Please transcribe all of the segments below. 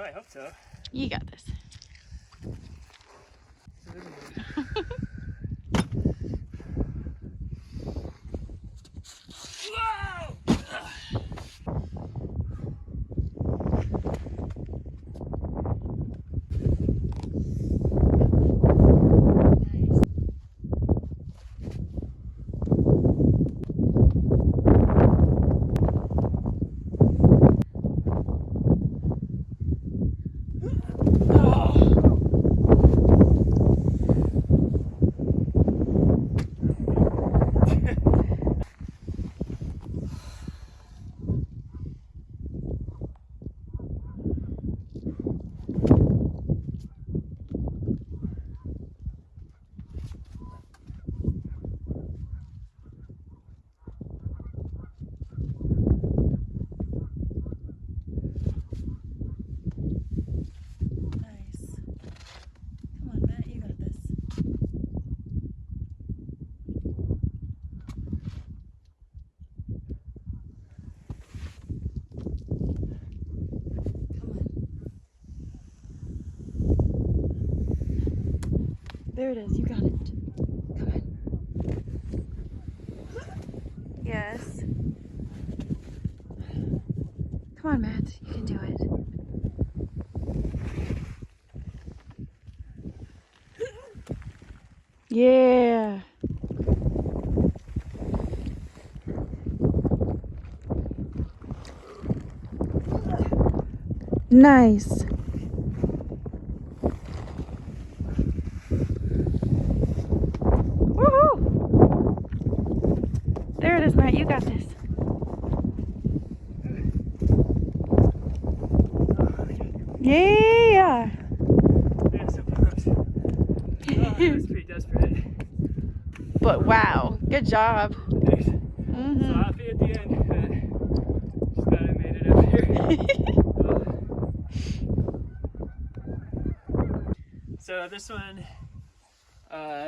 I hope so. You got this. There it is. You got it. Come on. Yes. Come on, Matt. You can do it. Yeah. Nice. There it is, Matt. You got this. Yeah. Yeah, so close. Oh, that was pretty desperate. But wow, good job. Thanks. So happy at the end. Just glad I made it up here. So this one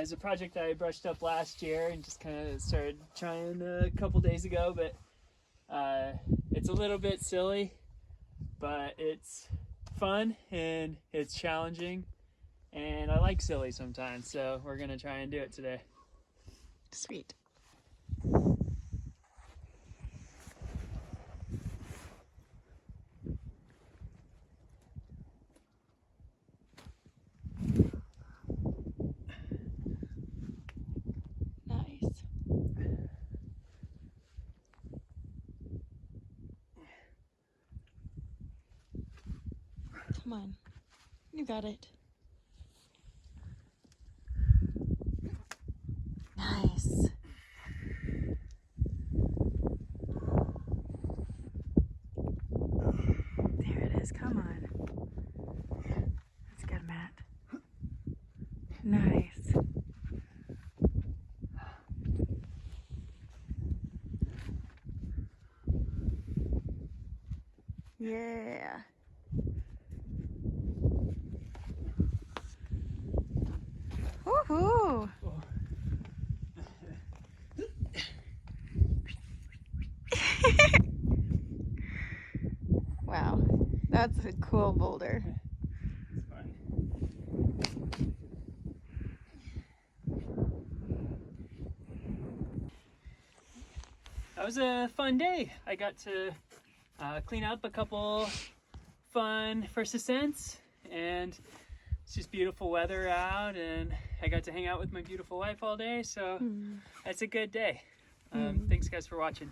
is a project I brushed up last year and just kind of started trying a couple days ago, but it's a little bit silly, but it's fun and it's challenging, and I like silly sometimes, so we're gonna try and do it today. Sweet. Nice. Come on. You got it. Nice. There it is. Come on. That's good, Matt. Nice. Yeah. Woohoo! Wow, that's a cool boulder. It's fun. That was a fun day. I got to clean up a couple fun first ascents, and it's just beautiful weather out, and I got to hang out with my beautiful wife all day, so that's a good day. Thanks guys for watching.